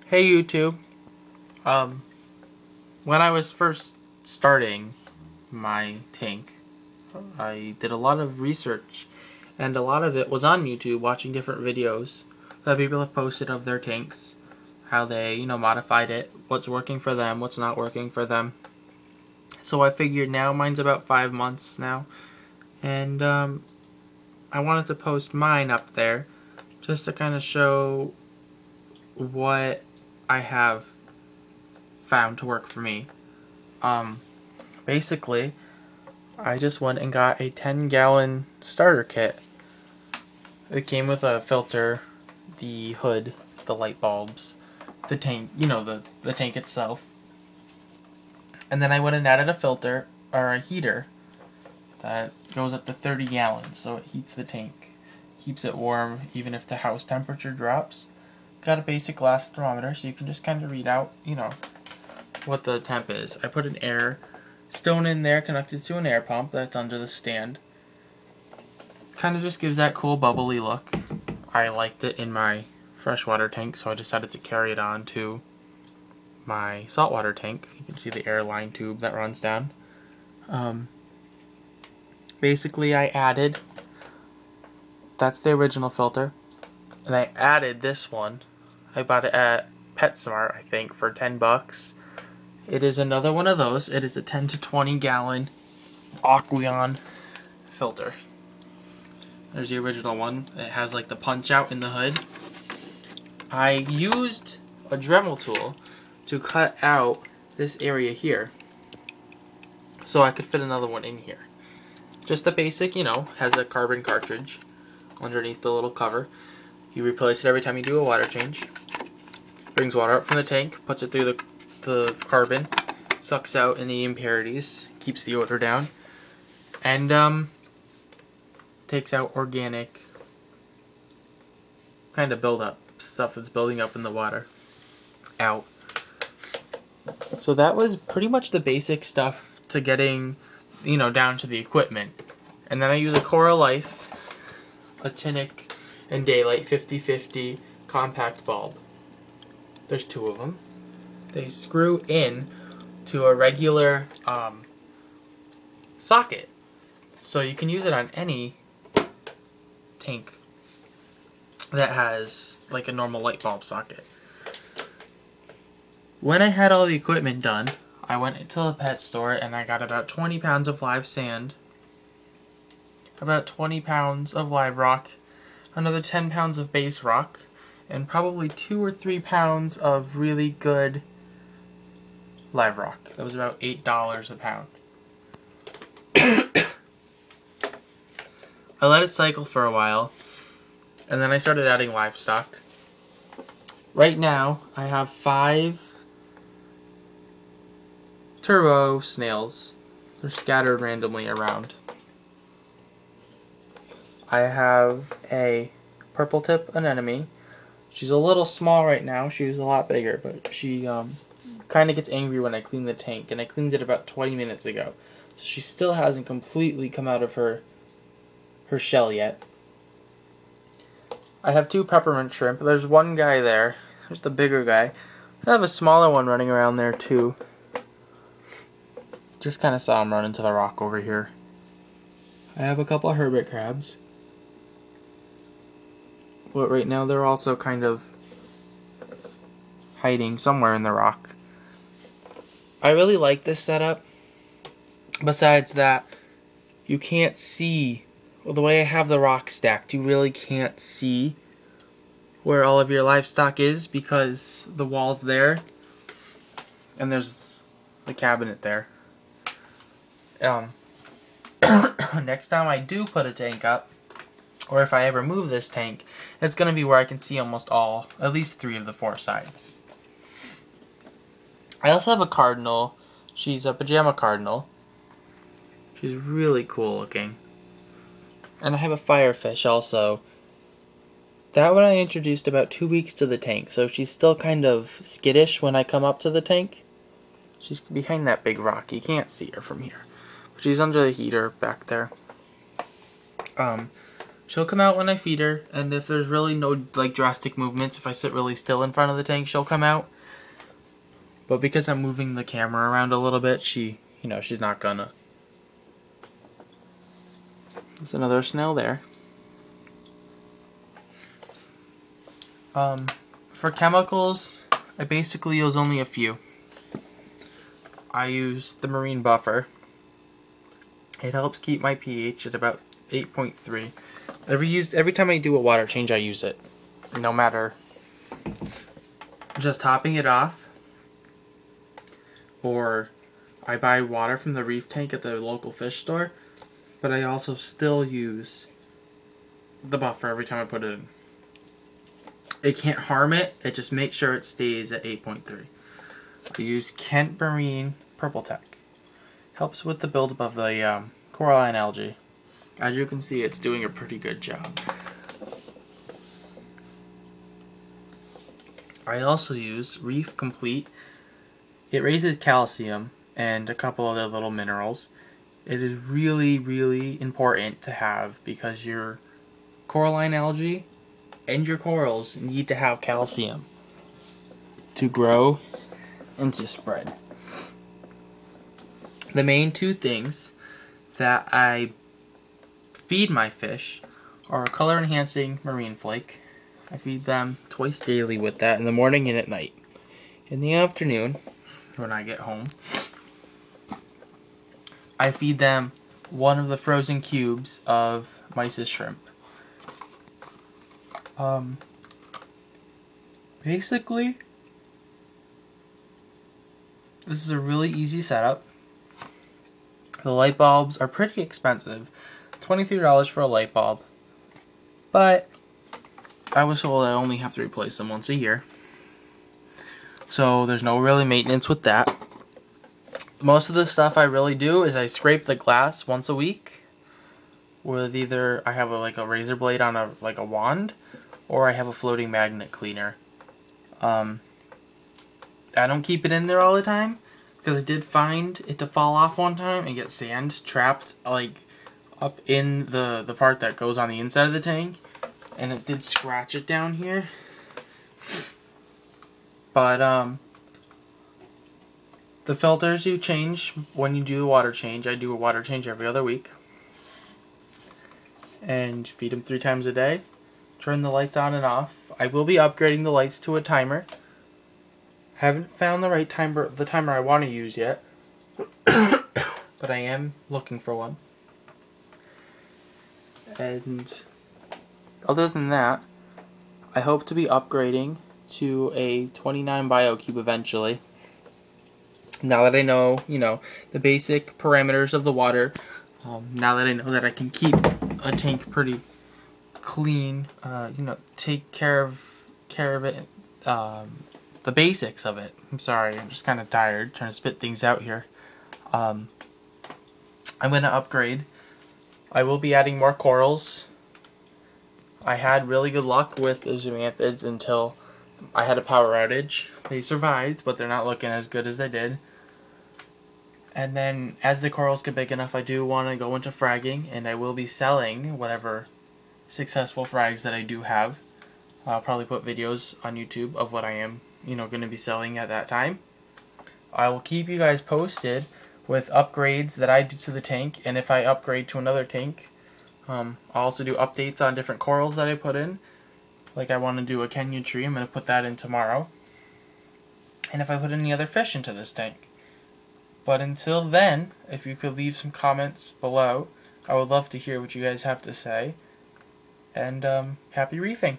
Hey YouTube. When I was first starting my tank, I did a lot of research, and a lot of it was on YouTube, watching different videos that people have posted of their tanks, how they, modified it, what's working for them, what's not working for them. So I figured now, mine's about 5 months now, and I wanted to post mine up there just to kind of show what I have found to work for me. Basically, I just went and got a 10-gallon starter kit. It came with a filter, the hood, the light bulbs, the tank, the tank itself. And then I went and added a filter, or a heater, that goes up to 30 gallons, so it heats the tank. Keeps it warm, even if the house temperature drops. Got a basic glass thermometer, so you can just kind of read out, what the temp is. I put an air stone in there connected to an air pump that's under the stand. Kind of just gives that cool bubbly look. I liked it in my freshwater tank, so I decided to carry it on to my saltwater tank. You can see the air line tube that runs down. Basically, I added, that's the original filter, and I added this one. I bought it at PetSmart, I think, for $10. It is another one of those. It is a 10 to 20 gallon Aqueon filter. There's the original one. It has like the punch out in the hood. I used a Dremel tool to cut out this area here so I could fit another one in here. Just the basic, has a carbon cartridge underneath the little cover. You replace it every time you do a water change. Brings water up from the tank, puts it through the carbon, sucks out any impurities, keeps the odor down, and takes out organic kind of buildup, stuff that's building up in the water, out. So that was pretty much the basic stuff to getting, down to the equipment. And then I use a Coral Life, a Tinic, and Daylight 50/50 compact bulb. There's two of them. They screw in to a regular socket, so you can use it on any tank that has like a normal light bulb socket. When I had all the equipment done, I went to the pet store and I got about 20 pounds of live sand, about 20 pounds of live rock, another 10 pounds of base rock, and probably 2 or 3 pounds of really good live rock. That was about $8 a pound. I let it cycle for a while, and then I started adding livestock. Right now, I have 5 turbo snails. They're scattered randomly around. I have a purple tip anemone. She's a little small right now. She was a lot bigger, but she kind of gets angry when I clean the tank, and I cleaned it about 20 minutes ago. So she still hasn't completely come out of her shell yet. I have 2 peppermint shrimp. There's one guy there. There's the bigger guy. I have a smaller one running around there too. Just kind of saw him run into the rock over here. I have a couple of hermit crabs. But right now they're also kind of hiding somewhere in the rock. I really like this setup. Besides that, you can't see, well, the way I have the rock stacked, you really can't see where all of your livestock is because the wall's there and there's the cabinet there. Next time I do put a tank up, or if I ever move this tank, it's going to be where I can see almost at least 3 of the 4 sides. I also have a cardinal. She's a pajama cardinal. She's really cool looking. And I have a firefish also. That one I introduced about 2 weeks to the tank, so she's still kind of skittish when I come up to the tank. She's behind that big rock. You can't see her from here. She's under the heater back there. She'll come out when I feed her, and if there's really no like drastic movements, if I sit really still in front of the tank, she'll come out. But because I'm moving the camera around a little bit, she's not gonna. There's another snail there. For chemicals, I basically use only a few. I use the marine buffer. It helps keep my pH at about 8.3. Every time I do a water change, I use it. No matter just topping it off, or I buy water from the Reef tank at the local fish store, but I also still use the buffer every time I put it in. It can't harm it, it just makes sure it stays at 8.3. I use Kent Marine Purple Tech. Helps with the buildup of the coralline algae. As you can see, it's doing a pretty good job. I also use Reef Complete. It raises calcium and a couple other little minerals. It is really, really important to have because your coralline algae and your corals need to have calcium to grow and to spread. The main two things that I feed my fish are color enhancing marine flake. I feed them twice daily with that, in the morning and at night. In the afternoon, when I get home, I feed them one of the frozen cubes of mysis shrimp. Basically, this is a really easy setup. The light bulbs are pretty expensive, $23 for a light bulb, but I was told I only have to replace them once a year, so there's no really maintenance with that. Most of the stuff I really do is I scrape the glass once a week with either I have like a razor blade on a wand, or I have a floating magnet cleaner. I don't keep it in there all the time because I did find it to fall off one time and get sand trapped like up in the part that goes on the inside of the tank, and it did scratch it down here. But the filters you change when you do a water change. I do a water change every other week. And feed them 3 times a day. Turn the lights on and off. I will be upgrading the lights to a timer. Haven't found the right timer, the timer I want to use yet. But I am looking for one. And other than that, I hope to be upgrading to a 29 BioCube eventually. Now that I know, the basic parameters of the water, now that I know that I can keep a tank pretty clean, take care of it, the basics of it. I'm sorry, I'm just kind of tired trying to spit things out here. I'm going to upgrade. I will be adding more corals. I had really good luck with the zoomanthids until I had a power outage. They survived, but they're not looking as good as they did. And then as the corals get big enough, I do want to go into fragging, and I will be selling whatever successful frags that I do have. I'll probably put videos on YouTube of what I am, going to be selling at that time. I will keep you guys posted with upgrades that I do to the tank, and if I upgrade to another tank, I'll also do updates on different corals that I put in. Like I want to do a Kenya tree, I'm going to put that in tomorrow. And if I put any other fish into this tank. But until then, if you could leave some comments below, I would love to hear what you guys have to say. And happy reefing!